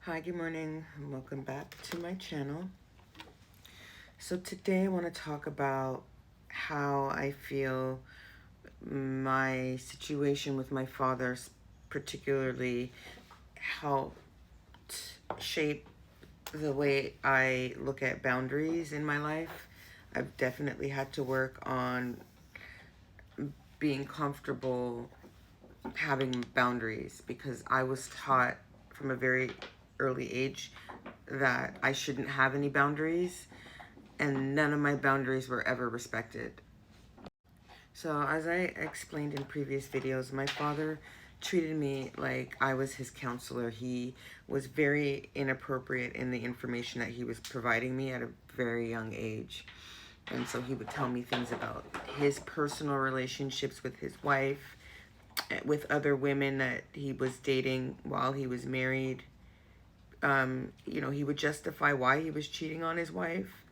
Hi, good morning, and welcome back to my channel. So today I want to talk about how I feel my situation with my father particularly helped shape the way I look at boundaries in my life. I've definitely had to work on being comfortable having boundaries because I was taught from a very early age that I shouldn't have any boundaries, and none of my boundaries were ever respected. So, as I explained in previous videos, my father treated me like I was his counselor. He was very inappropriate in the information that he was providing me at a very young age. And so he would tell me things about his personal relationships with his wife, with other women that he was dating while he was married. He would justify why he was cheating on his wife.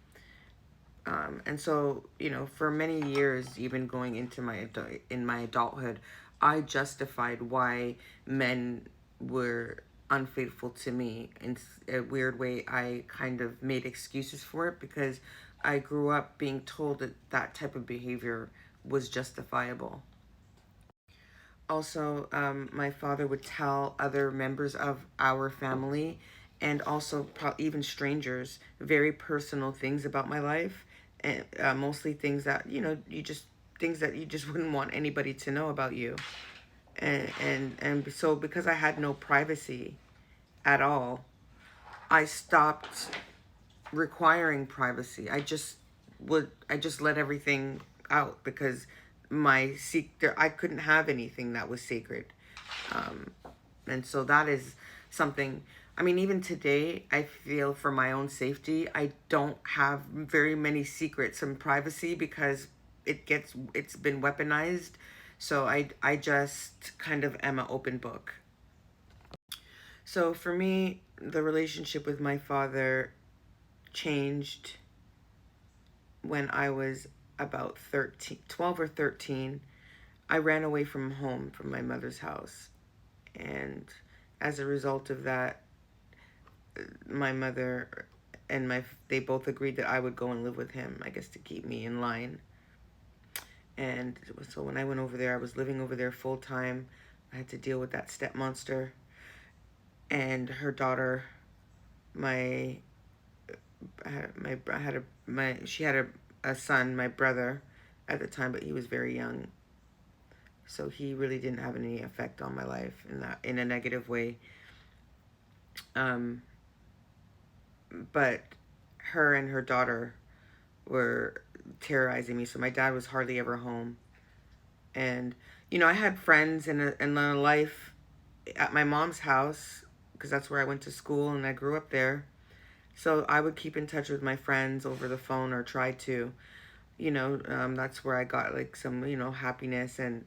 And so, for many years, even going into in my adulthood, I justified why men were unfaithful to me. In a weird way, I kind of made excuses for it because I grew up being told that that type of behavior was justifiable. Also, my father would tell other members of our family and also even strangers very personal things about my life, and mostly things that things that you just wouldn't want anybody to know about you. And so because I had no privacy at all, I stopped requiring privacy. I just let everything out because I couldn't have anything that was sacred. Um, and so that is something, I mean, even today, I feel for my own safety, I don't have very many secrets and privacy because it's been weaponized. So I just kind of am an open book. So for me, the relationship with my father changed when I was about 13, 12 or 13. I ran away from home, from my mother's house. And as a result of that, my mother and they both agreed that I would go and live with him, I guess to keep me in line. And so when I went over there, I was living over there full time. I had to deal with that step monster and her daughter. My I had a my she had a son, my brother, at the time, but he was very young, so he really didn't have any effect on my life in a negative way. Um, but her and her daughter were terrorizing me, so my dad was hardly ever home. And I had friends in a life at my mom's house because that's where I went to school and I grew up there. So I would keep in touch with my friends over the phone or try to. That's where I got like some happiness and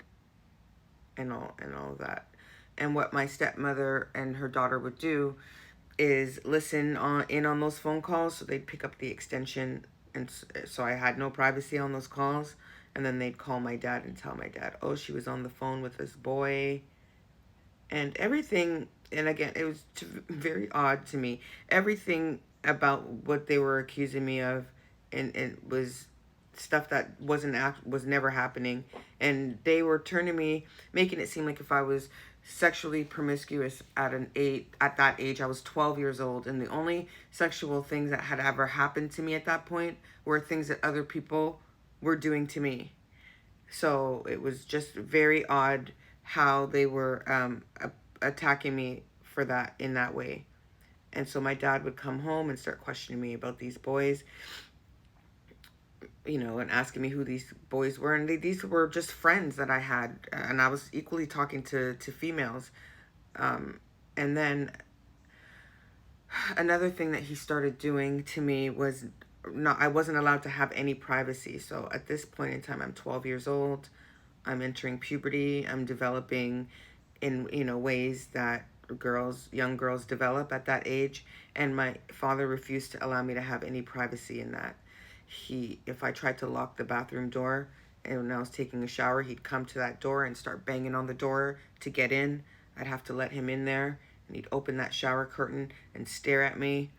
all that. And what my stepmother and her daughter would do is listen on those phone calls. So they'd pick up the extension, and so I had no privacy on those calls. And then they'd call my dad and tell my dad, oh, she was on the phone with this boy and everything. And again, it was very odd to me. Everything about what they were accusing me of, and it was stuff that was never happening. And they were turning me, making it seem like if I was sexually promiscuous at that age. I was 12 years old, and the only sexual things that had ever happened to me at that point were things that other people were doing to me. So it was just very odd how they were attacking me for that in that way. And so my dad would come home and start questioning me about these boys, and asking me who these boys were. And these were just friends that I had. And I was equally talking to females. And then another thing that he started doing to me was I wasn't allowed to have any privacy. So at this point in time, I'm 12 years old. I'm entering puberty. I'm developing in ways that young girls develop at that age, and my father refused to allow me to have any privacy in that. If I tried to lock the bathroom door and when I was taking a shower, he'd come to that door and start banging on the door to get in. I'd have to let him in there, and he'd open that shower curtain and stare at me.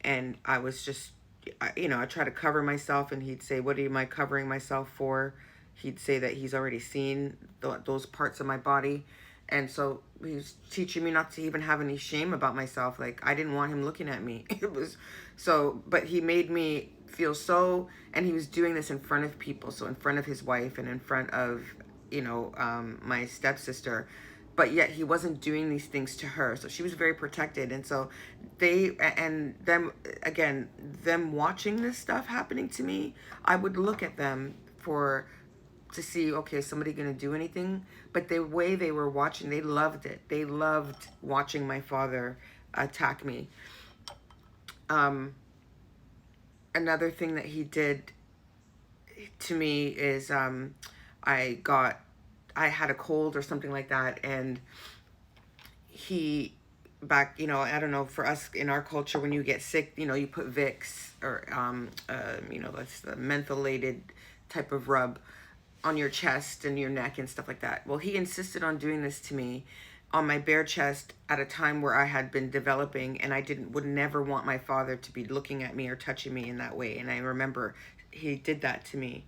And I was just, I try to cover myself, and he'd say, "What am I covering myself for?" He'd say that he's already seen those parts of my body. And so he's teaching me not to even have any shame about myself. Like, I didn't want him looking at me. It was so, but he made me feel so, and he was doing this in front of people. So in front of his wife and in front of, my stepsister. But yet he wasn't doing these things to her. So she was very protected. And so them watching this stuff happening to me, I would look at them to see, okay, is somebody going to do anything? But the way they were watching, they loved it. They loved watching my father attack me. Another thing that he did to me is I had a cold or something like that, and he I don't know, for us in our culture, when you get sick, you put Vicks or that's the mentholated type of rub on your chest and your neck and stuff like that. Well, he insisted on doing this to me on my bare chest at a time where I had been developing, and I would never want my father to be looking at me or touching me in that way. And I remember he did that to me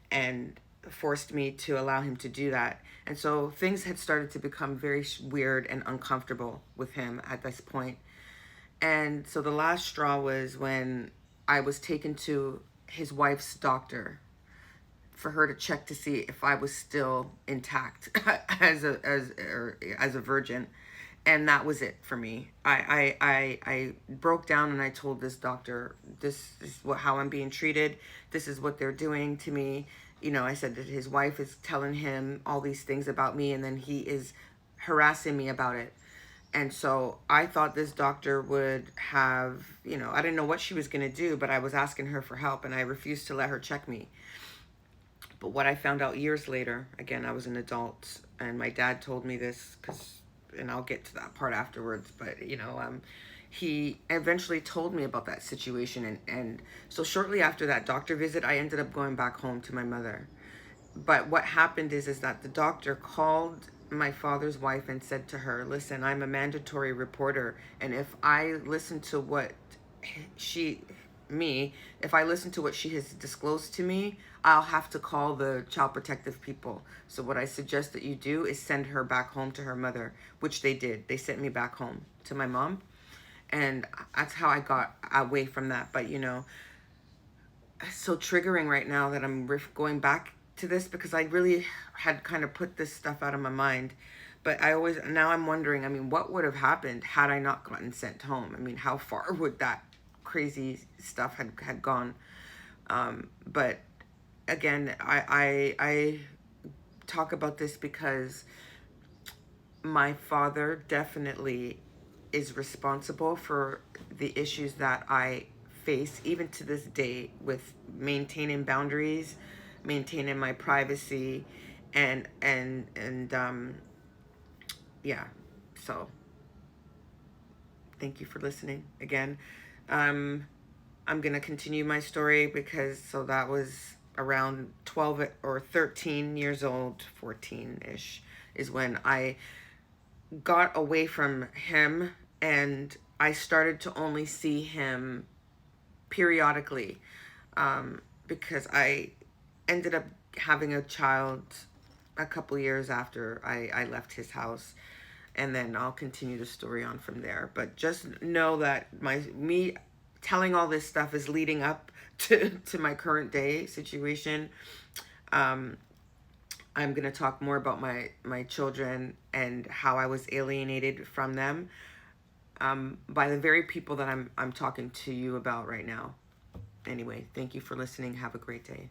and forced me to allow him to do that. And so things had started to become very weird and uncomfortable with him at this point. And so the last straw was when I was taken to his wife's doctor for her to check to see if I was still intact as a virgin. And that was it for me. I broke down, and I told this doctor, this is how I'm being treated. This is what they're doing to me. I said that his wife is telling him all these things about me, and then he is harassing me about it. And so I thought this doctor would have, I didn't know what she was going to do, but I was asking her for help, and I refused to let her check me. But what I found out years later, again, I was an adult, and my dad told me this, and I'll get to that part afterwards, but, he eventually told me about that situation. And so shortly after that doctor visit, I ended up going back home to my mother. But what happened is that the doctor called my father's wife and said to her, "Listen, I'm a mandatory reporter, and if I listen to what if I listen to what she has disclosed to me, I'll have to call the child protective people. So what I suggest that you do is send her back home to her mother," which they did. They sent me back home to my mom. And that's how I got away from that. But, it's so triggering right now that I'm going back to this, because I really had kind of put this stuff out of my mind. But now I'm wondering, what would have happened had I not gotten sent home? How far would that crazy stuff had gone? But again, I talk about this because my father definitely is responsible for the issues that I face, even to this day, with maintaining boundaries, maintaining my privacy, and yeah. So thank you for listening again. I'm gonna continue my story, so that was around 12 or 13 years old, 14-ish, is when I got away from him, and I started to only see him periodically, because I ended up having a child a couple years after I left his house. And then I'll continue the story on from there. But just know that me telling all this stuff is leading up to my current day situation. I'm going to talk more about my children and how I was alienated from them, by the very people that I'm talking to you about right now. Anyway, thank you for listening. Have a great day.